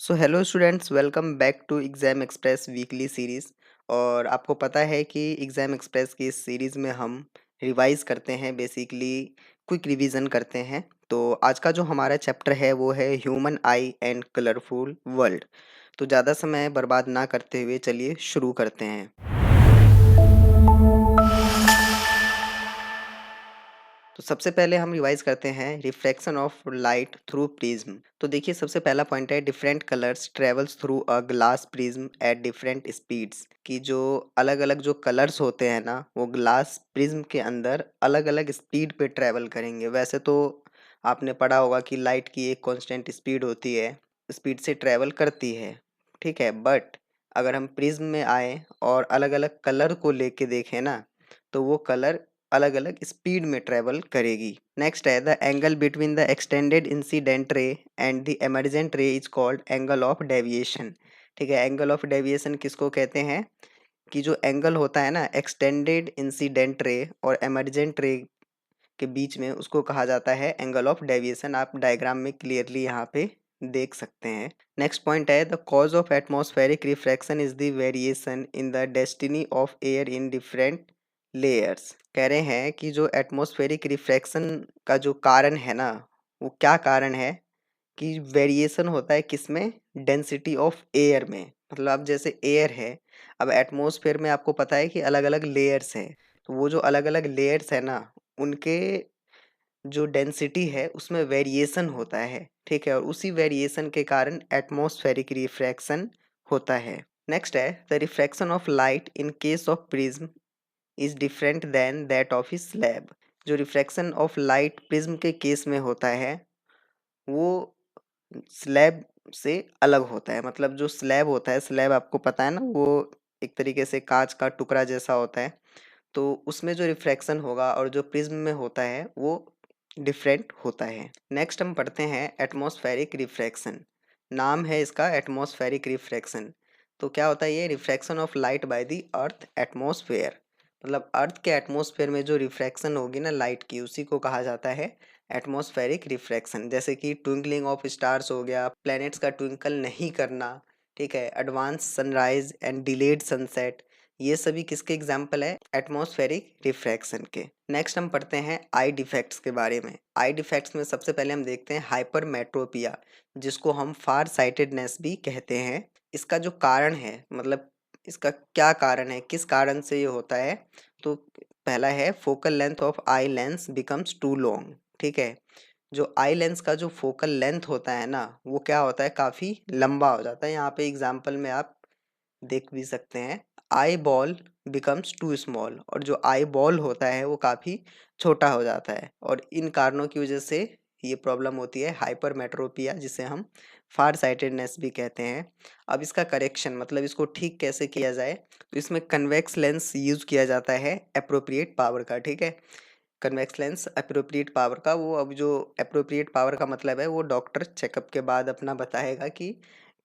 So hello students, welcome back to exam express weekly series. और आपको पता है कि एग्ज़ाम एक्सप्रेस की इस सीरीज़ में हम रिवाइज़ करते हैं, बेसिकली क्विक रिवीजन करते हैं। तो आज का जो हमारा चैप्टर है वो है human I and colourful world. तो ज़्यादा समय बर्बाद ना करते हुए चलिए शुरू करते हैं। तो सबसे पहले हम रिवाइज करते हैं reflection of light through prism. तो देखिए, सबसे पहला पॉइंट है different colours travels through a glass prism at different speeds. कि जो अलग अलग जो कलर्स होते हैं ना, वो ग्लास प्रिज्म के अंदर अलग अलग स्पीड पे ट्रेवल करेंगे। वैसे तो आपने पढ़ा होगा कि लाइट की एक कांस्टेंट स्पीड होती है, स्पीड से ट्रेवल करती है, ठीक है। बट अगर हम प्रिज्म में आए और अलग अलग कलर को लेके देखें ना, तो वो कलर अलग अलग स्पीड में ट्रेवल करेगी। नेक्स्ट है the angle between the extended incident ray and the emergent ray is called angle of deviation. ठीक है, एंगल ऑफ डेविएशन किसको कहते हैं? कि जो एंगल होता है ना एक्सटेंडेड इंसिडेंट रे और एमर्जेंट रे के बीच में, उसको कहा जाता है एंगल ऑफ डेविएशन। आप डायग्राम में क्लियरली यहाँ पे देख सकते हैं। नेक्स्ट पॉइंट है the cause of atmospheric refraction is the variation in the destiny of air in different layers. कह रहे हैं कि जो एटमॉस्फेरिक रिफ्रैक्शन का जो कारण है ना, वो क्या कारण है? कि वेरिएशन होता है किसमें? डेंसिटी ऑफ एयर में। मतलब अब जैसे एयर है, अब एटमॉस्फेयर में आपको पता है कि अलग अलग लेयर्स हैं। तो वो जो अलग अलग लेयर्स है ना, उनके जो डेंसिटी है उसमें वेरिएशन होता है, ठीक है। और उसी वेरिएशन के कारण एटमॉस्फेरिक रिफ्रैक्शन होता है। नेक्स्ट है the refraction of light in case of prism is different than that of slab. जो रिफ्रैक्शन ऑफ लाइट प्रिज्म के केस में होता है, वो स्लैब से अलग होता है। मतलब जो स्लैब होता है, स्लैब आपको पता है ना, वो एक तरीके से कांच का टुकड़ा जैसा होता है। तो उसमें जो रिफ्रैक्शन होगा और जो प्रिज्म में होता है वो डिफरेंट होता है। नेक्स्ट हम पढ़ते हैं एटमॉस्फेरिक रिफ्रैक्शन। नाम है इसका एटमॉस्फेरिक रिफ्रैक्शन। तो क्या होता है ये? Refraction of light by the earth atmosphere. मतलब अर्थ के एटमॉस्फेयर में जो रिफ्रैक्शन होगी ना लाइट की, उसी को कहा जाता है एटमॉस्फेरिक रिफ्रैक्शन। जैसे कि ट्विंकलिंग ऑफ स्टार्स हो गया, प्लैनेट्स का ट्विंकल नहीं करना, ठीक है, advance sunrise and delayed sunset, ये सभी किसके एग्जाम्पल है? एटमॉस्फेरिक रिफ्रैक्शन के। नेक्स्ट हम पढ़ते हैं आई डिफेक्ट्स के बारे में। आई डिफेक्ट्स में सबसे पहले हम देखते हैं हाइपरमेट्रोपिया, जिसको हम फार साइटेडनेस भी कहते हैं। इसका जो कारण है, मतलब इसका क्या कारण है, किस कारण से ये होता है? तो पहला है focal length of eye lens becomes too long. ठीक है, जो आई लेंस का जो फोकल लेंथ होता है ना, वो क्या होता है? काफ़ी लंबा हो जाता है। यहाँ पे एग्जाम्पल में आप देख भी सकते हैं, eye ball becomes too small. और जो आई बॉल होता है वो काफ़ी छोटा हो जाता है। और इन कारणों की वजह से ये प्रॉब्लम होती है हाइपरमेट्रोपिया, जिसे हम फार साइटेडनेस भी कहते हैं। अब इसका करेक्शन, मतलब इसको ठीक कैसे किया जाए, तो इसमें कन्वेक्स लेंस यूज़ किया जाता है अप्रोप्रिएट पावर का। ठीक है, कन्वेक्स लेंस अप्रोप्रिएट पावर का। वो अब जो अप्रोप्रिएट पावर का मतलब है, वो डॉक्टर चेकअप के बाद अपना बताएगा कि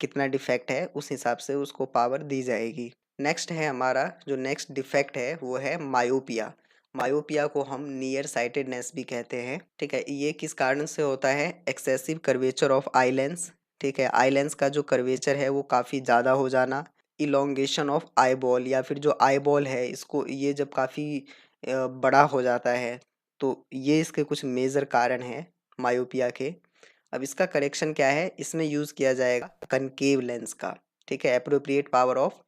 कितना डिफेक्ट है, उस हिसाब से उसको पावर दी जाएगी। नेक्स्ट है हमारा जो नेक्स्ट डिफेक्ट है वो है मायोपिया। मायोपिया को हम नियर साइटेडनेस भी कहते हैं। ठीक है, ये किस कारण से होता है? Excessive curvature of eye lens. ठीक है, आई लेंस का जो कर्वेचर है वो काफ़ी ज़्यादा हो जाना, इलोंगेशन ऑफ आई बॉल, या फिर जो आई बॉल है इसको, ये जब काफ़ी बड़ा हो जाता है, तो ये इसके कुछ मेजर कारण हैं मायोपिया के। अब इसका करेक्शन क्या है? इसमें यूज़ किया जाएगा कनकेव लेंस का। ठीक है, appropriate power of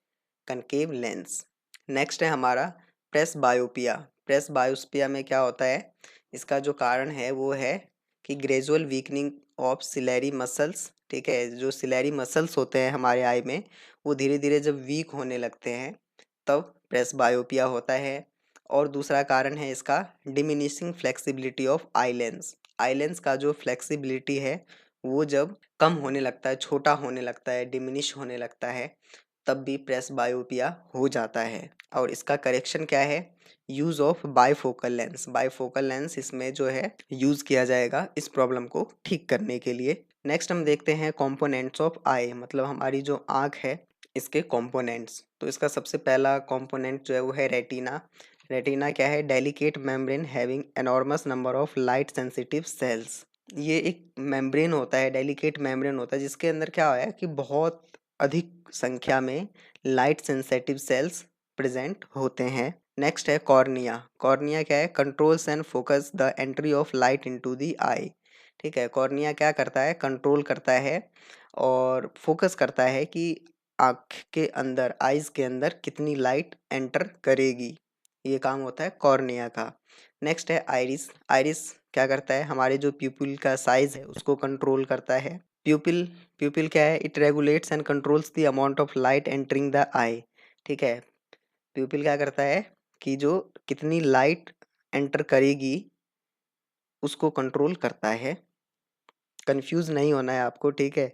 concave lens. Next है हमारा प्रेस बायोपिया। प्रेस बायोपिया में क्या होता है? इसका जो कारण है वो है कि gradual weakening of ciliary muscles. ठीक है, जो सिलेरी मसल्स होते हैं हमारे आई में, वो धीरे धीरे जब वीक होने लगते हैं तब प्रेस बायोपिया होता है। और दूसरा कारण है इसका diminishing flexibility of eye lens. Eye lens का जो फ्लेक्सिबिलिटी है वो जब कम होने लगता है, छोटा होने लगता है, डिमिनिश होने लगता है, तब भी प्रेस बायोपिया हो जाता है। और इसका करेक्शन क्या है? Use of bifocal lens. Bifocal lens इसमें जो है यूज़ किया जाएगा इस प्रॉब्लम को ठीक करने के लिए। नेक्स्ट हम देखते हैं कंपोनेंट्स ऑफ आई, मतलब हमारी जो आँख है इसके कंपोनेंट्स। तो इसका सबसे पहला कंपोनेंट जो है वो है रेटिना। रेटिना क्या है? Delicate membrane having enormous number of light sensitive sales. ये एक मेम्ब्रेन होता है, डेलिकेट मेम्ब्रेन होता है, जिसके अंदर क्या है कि बहुत अधिक संख्या में लाइट सेंसिटिव सेल्स प्रेजेंट होते हैं। नेक्स्ट है कॉर्निया। कॉर्निया क्या है? Controls and focus the entry of light into the eye. ठीक है, कॉर्निया क्या करता है? कंट्रोल करता है और फोकस करता है कि आँख के अंदर, आइज के अंदर कितनी लाइट एंटर करेगी। ये काम होता है कॉर्निया का। नेक्स्ट है आइरिस। आइरिस क्या करता है? हमारे जो प्यूपिल का साइज है उसको कंट्रोल करता है। प्यूपिल प्यूपिल क्या है? It regulates and controls the amount of light entering the eye. ठीक है, प्यूपिल क्या करता है कि जो कितनी लाइट एंटर करेगी उसको कंट्रोल करता है। कंफ्यूज नहीं होना है आपको, ठीक है।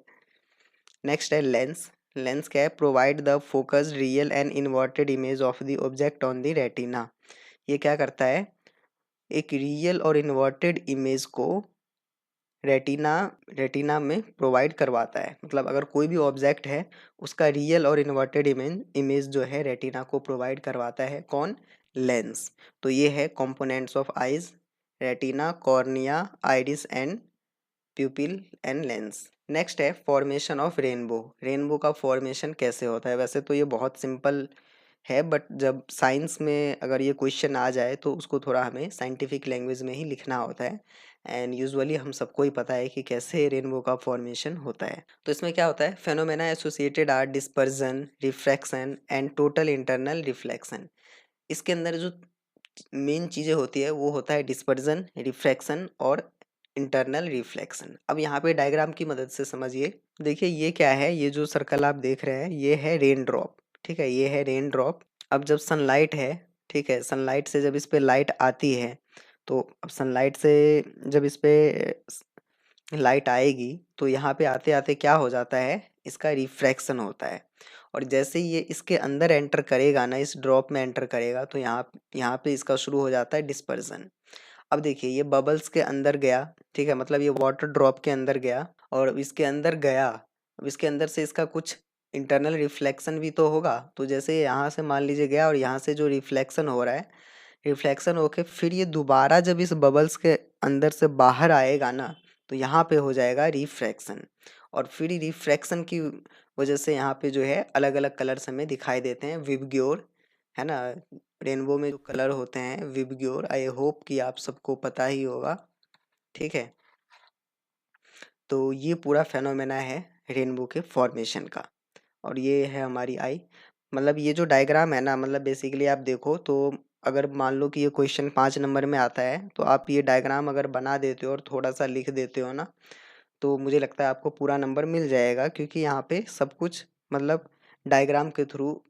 नेक्स्ट है लेंस। लेंस क्या है? Provide the focused real and inverted image of the object on the retina. ये क्या करता है? एक रियल और इन्वर्टेड इमेज को रेटिना रेटिना में प्रोवाइड करवाता है। मतलब अगर कोई भी ऑब्जेक्ट है उसका रियल और इन्वर्टेड इमेज जो है रेटिना को प्रोवाइड करवाता है। कौन? लेंस। तो ये है components of eyes: retina, cornea, iris and प्यूपिल and lens. Next है फॉर्मेशन ऑफ रेनबो। रेनबो का फॉर्मेशन कैसे होता है? वैसे तो ये बहुत सिंपल है, बट जब साइंस में अगर ये क्वेश्चन आ जाए तो उसको थोड़ा हमें साइंटिफिक लैंग्वेज में ही लिखना होता है। एंड यूजुअली हम सबको ही पता है कि कैसे रेनबो का फॉर्मेशन होता है। तो इसमें क्या होता है? Phenomena associated are dispersion, refraction and total internal reflection. इसके अंदर जो मेन चीज़ें होती है वो होता है डिस्पर्जन, रिफ्रैक्शन और इंटरनल रिफ्लेक्शन। अब यहाँ पे डायग्राम की मदद से समझिए। देखिए ये क्या है? ये जो सर्कल आप देख रहे हैं ये है रेन ड्रॉप। ठीक है, ये है रेन ड्रॉप। अब जब सनलाइट है, ठीक है, सनलाइट से जब इस पे लाइट आती है तो अब सनलाइट से जब इस पे लाइट आएगी तो यहाँ पे आते आते क्या हो जाता है? इसका रिफ्रैक्शन होता है। और जैसे ही ये इसके अंदर एंटर करेगा ना, इस ड्रॉप में एंटर करेगा तो यहाँ यहाँ पे इसका शुरू हो जाता है डिस्पर्जन। अब देखिए ये बबल्स के अंदर गया, ठीक है, मतलब ये वाटर ड्रॉप के अंदर गया और इसके अंदर गया। अब इसके अंदर से इसका कुछ इंटरनल रिफ्लेक्शन भी तो होगा। तो जैसे यहाँ से मान लीजिए गया और यहाँ से जो रिफ्लेक्शन हो रहा है, रिफ्लेक्शन होके फिर ये दोबारा जब इस बबल्स के अंदर से बाहर आएगा ना तो यहाँ पे हो जाएगा रिफ्रैक्शन। और फिर रिफ्रैक्शन की वजह से यहाँ पे जो है अलग अलग कलर्स हमें दिखाई देते हैं, विबग्योर, है ना। रेनबो में जो कलर होते हैं विबग्योर, आई होप कि आप सबको पता ही होगा, ठीक है। तो ये पूरा फेनोमेना है रेनबो के फॉर्मेशन का। और ये है हमारी आई। मतलब ये जो डायग्राम है ना, मतलब बेसिकली आप देखो तो अगर मान लो कि ये क्वेश्चन 5 नंबर में आता है तो आप ये डायग्राम अगर बना देते हो और थोड़ा सा लिख देते हो ना तो मुझे लगता है आपको पूरा नंबर मिल जाएगा, क्योंकि यहाँ पे सब कुछ मतलब डायग्राम के थ्रू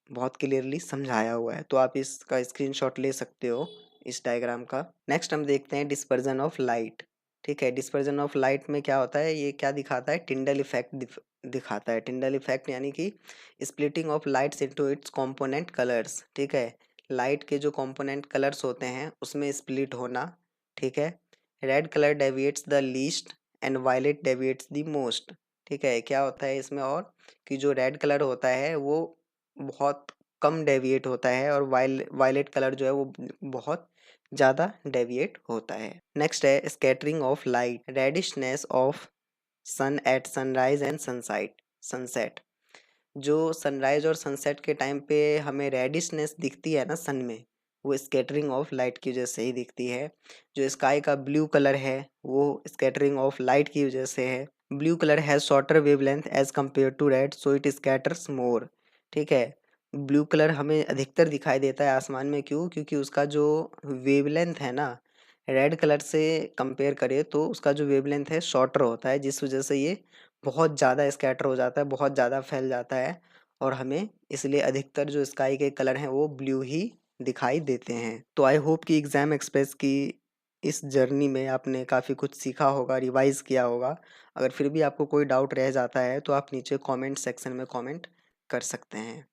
बहुत क्लियरली समझाया हुआ है। तो आप इसका स्क्रीनशॉट ले सकते हो इस डायग्राम का। नेक्स्ट हम देखते हैं डिस्पर्जन ऑफ लाइट। ठीक है, डिस्पर्जन ऑफ लाइट में क्या होता है? ये क्या दिखाता है? टिंडल इफेक्ट दिखाता है। टिंडल इफेक्ट यानी कि splitting of lights into its component colours. ठीक है, लाइट के जो कंपोनेंट कलर्स होते हैं उसमें स्प्लिट होना। ठीक है, red colour deviates the least and violet deviates the most. ठीक है, क्या होता है इसमें और कि जो रेड कलर होता है वो बहुत कम डेविएट होता है और वायलेट कलर जो है वो बहुत ज़्यादा डेविएट होता है। नेक्स्ट है scattering of light, reddishness of sun at sunrise and sunset. जो सनराइज और सनसेट के टाइम पे हमें रेडिशनेस दिखती है ना सन में, वो स्कैटरिंग ऑफ लाइट की वजह से ही दिखती है। जो स्काई का ब्लू कलर है वो स्कैटरिंग ऑफ लाइट की वजह से है। Blue colour has shorter wavelength as compare to red, so it scatters more. ठीक है, ब्लू कलर हमें अधिकतर दिखाई देता है आसमान में। क्यों? क्योंकि उसका जो वेवलेंथ है ना रेड कलर से कंपेयर करें तो उसका जो वेवलेंथ है शॉर्टर होता है, जिस वजह से ये बहुत ज़्यादा स्कैटर हो जाता है, बहुत ज़्यादा फैल जाता है और हमें इसलिए अधिकतर जो स्काई के कलर हैं वो ब्लू ही दिखाई देते हैं। तो आई होप कि एग्ज़ाम एक्सप्रेस की इस जर्नी में आपने काफ़ी कुछ सीखा होगा, रिवाइज़ किया होगा। अगर फिर भी आपको कोई डाउट रह जाता है तो आप नीचे कमेंट सेक्शन में कमेंट कर सकते हैं।